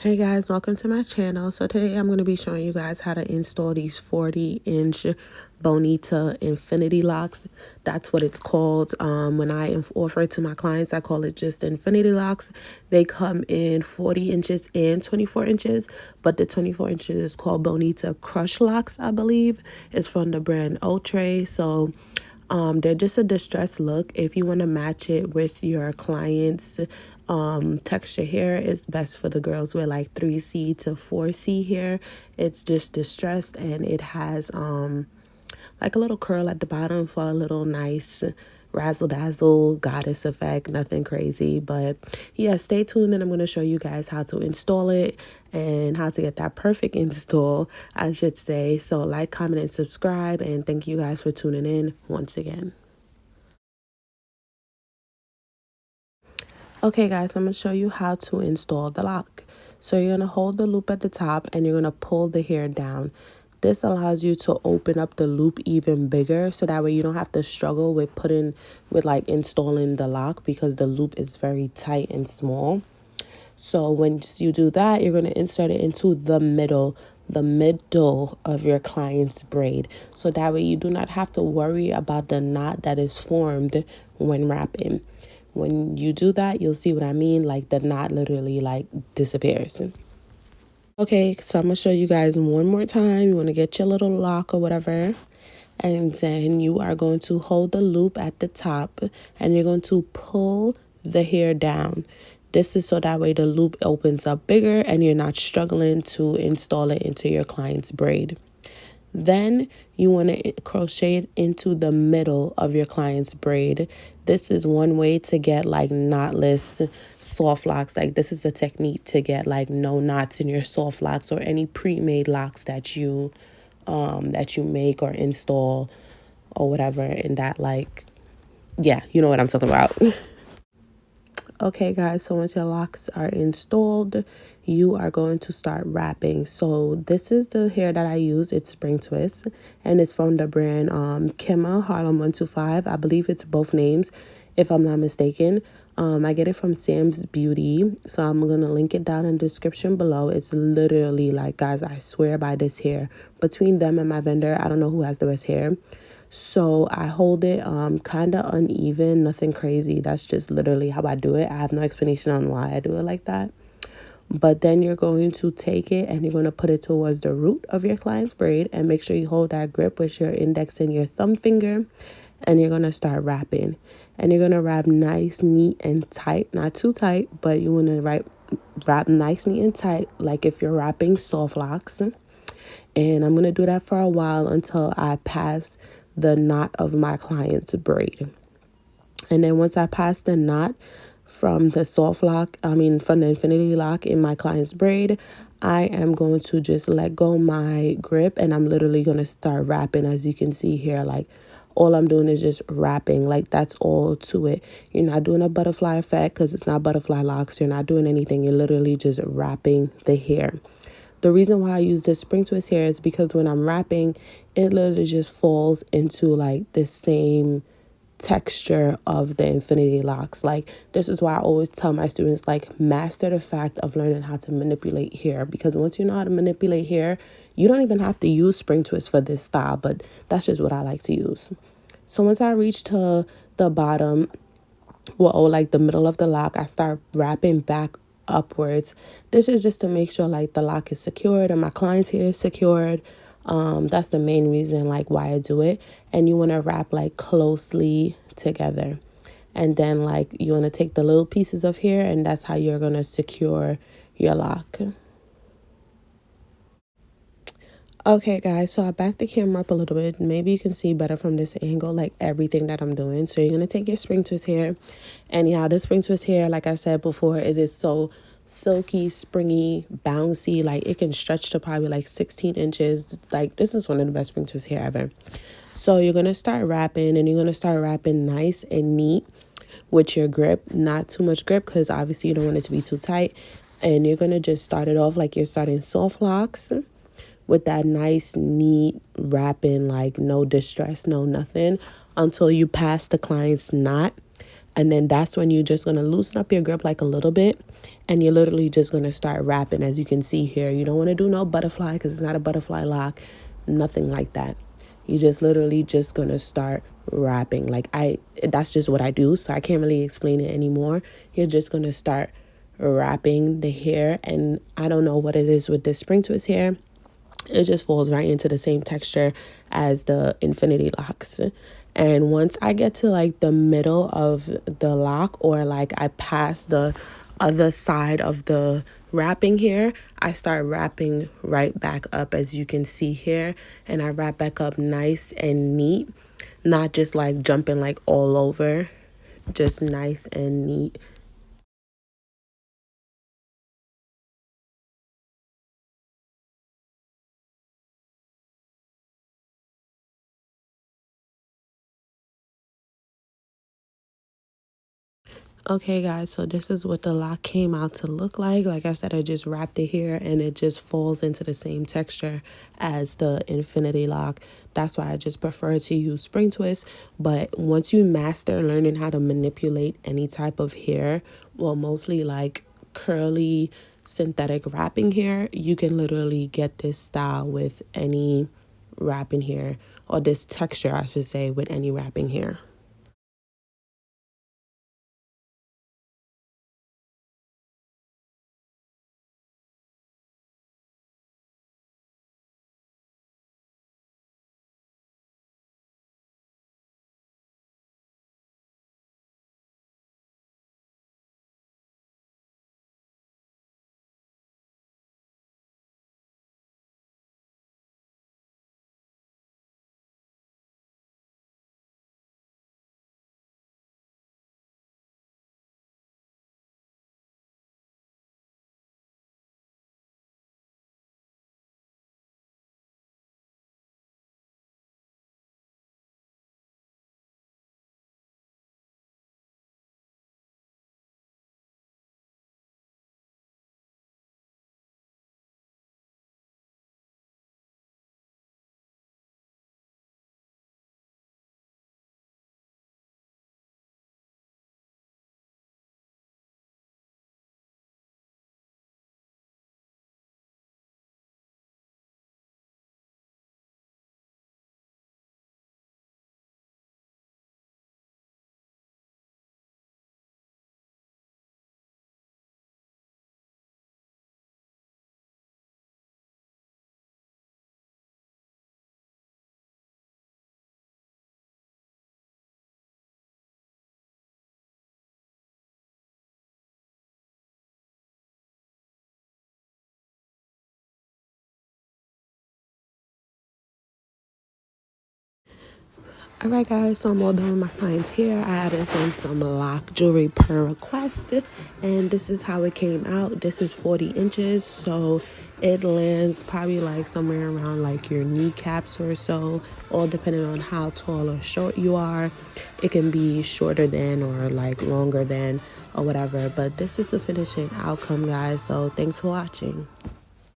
Hey guys, welcome to my channel. So today I'm going to be showing you guys how to install these 40-inch Bonita Infiniti Locs. That's what it's called. When I offer it to my clients, I call it just Infiniti Locs. They come in 40 inches and 24 inches, but the 24 inches is called Bonita Crush Locks, I believe. It's from the brand OUTRE. So they're just a distressed look. If you want to match it with your client's texture hair, it's best for the girls with like 3C to 4C hair. It's just distressed and it has like a little curl at the bottom for a little nice razzle dazzle goddess effect. Nothing crazy, but yeah, stay tuned and I'm going to show you guys how to install it and how to get that perfect install, I should say. So like, comment, and subscribe, and thank you guys for tuning in once again. Okay guys, I'm going to show you how to install the lock. So you're going to hold the loop at the top and you're going to pull the hair down. This allows you to open up the loop even bigger, so that way you don't have to struggle with like installing the lock, because the loop is very tight and small. So when you do that, you're going to insert it into the middle of your client's braid. So that way you do not have to worry about the knot that is formed when wrapping. When you do that, you'll see what I mean. Like the knot literally like disappears. Okay, so I'm going to show you guys one more time. You want to get your little lock or whatever. And then you are going to hold the loop at the top and you're going to pull the hair down. This is so that way the loop opens up bigger and you're not struggling to install it into your client's braid. Then you want to crochet it into the middle of your client's braid. This is one way to get like knotless soft locks. Like this is a technique to get like no knots in your soft locks or any pre-made locks that you make or install or whatever. In that, like, yeah, you know what I'm talking about. Okay guys, so once your locks are installed, you are going to start wrapping. So this is the hair that I use. It's Spring Twist and it's from the brand Kemma Harlem 125. I believe it's both names if I'm not mistaken. I get it from Sam's Beauty, so I'm gonna link it down in the description below. It's literally like, guys, I swear by this hair. Between them and my vendor, I don't know who has the best hair. So I hold it kind of uneven, nothing crazy. That's just literally how I do it. I have no explanation on why I do it like that. But then you're going to take it and you're going to put it towards the root of your client's braid, and make sure you hold that grip with your index and your thumb finger, and you're going to start wrapping. And you're going to wrap nice, neat, and tight. Not too tight, but you want to wrap nice, neat, and tight, like if you're wrapping soft locks. And I'm going to do that for a while until I pass the knot of my client's braid. And then once I pass the knot from the from the Infiniti Lock in my client's braid, I am going to just let go my grip and I'm literally going to start wrapping. As you can see here, like all I'm doing is just wrapping. Like that's all to it. You're not doing a butterfly effect because it's not butterfly locks. You're not doing anything. You're literally just wrapping the hair. The reason why I use this Spring Twist hair is because when I'm wrapping, it literally just falls into like the same texture of the Infiniti Locs. Like this is why I always tell my students, like, master the fact of learning how to manipulate hair, because once you know how to manipulate hair, you don't even have to use Spring Twist for this style, but that's just what I like to use. So once I reach to the bottom, or like the middle of the lock, I start wrapping back upwards. This is just to make sure like the lock is secured and my client's hair is secured. That's the main reason like why I do it. And you want to wrap like closely together, and then like you want to take the little pieces of hair, and that's how you're going to secure your lock. Okay guys, so I backed the camera up a little bit. Maybe you can see better from this angle, like everything that I'm doing. So you're going to take your Spring Twist hair, and yeah, this Spring Twist hair, like I said before, it is so silky, springy, bouncy. Like it can stretch to probably like 16 inches. Like this is one of the best Spring Twist hair ever. So you're going to start wrapping, and you're going to start wrapping nice and neat with your grip. Not too much grip because obviously you don't want it to be too tight. And you're going to just start it off like you're starting soft locks, with that nice, neat wrapping, like no distress, no nothing, until you pass the client's knot. And then that's when you're just going to loosen up your grip like a little bit, and you're literally just going to start wrapping. As you can see here, you don't want to do no butterfly because it's not a butterfly lock, nothing like that. You just literally just going to start wrapping. Like that's just what I do, so I can't really explain it anymore. You're just going to start wrapping the hair, and I don't know what it is with this spring twist hair. It just falls right into the same texture as the Infiniti Locs. And once I get to like the middle of the lock, or like I pass the other side of the wrapping here, I start wrapping right back up, as you can see here. And I wrap back up nice and neat, not just like jumping like all over, just nice and neat. Okay guys, so this is what the lock came out to look like. Like I said, I just wrapped it here and it just falls into the same texture as the Infiniti Loc. That's why I just prefer to use spring twist. But once you master learning how to manipulate any type of hair, well, mostly like curly synthetic wrapping hair, you can literally get this style with any wrapping hair, or this texture I should say, with any wrapping hair. Alright guys, so I'm all done with my clients here. I added in some lock jewelry per request, and this is how it came out. This is 40 inches, so it lands probably like somewhere around like your kneecaps or so, all depending on how tall or short you are. It can be shorter than or like longer than or whatever, but this is the finishing outcome guys, so thanks for watching.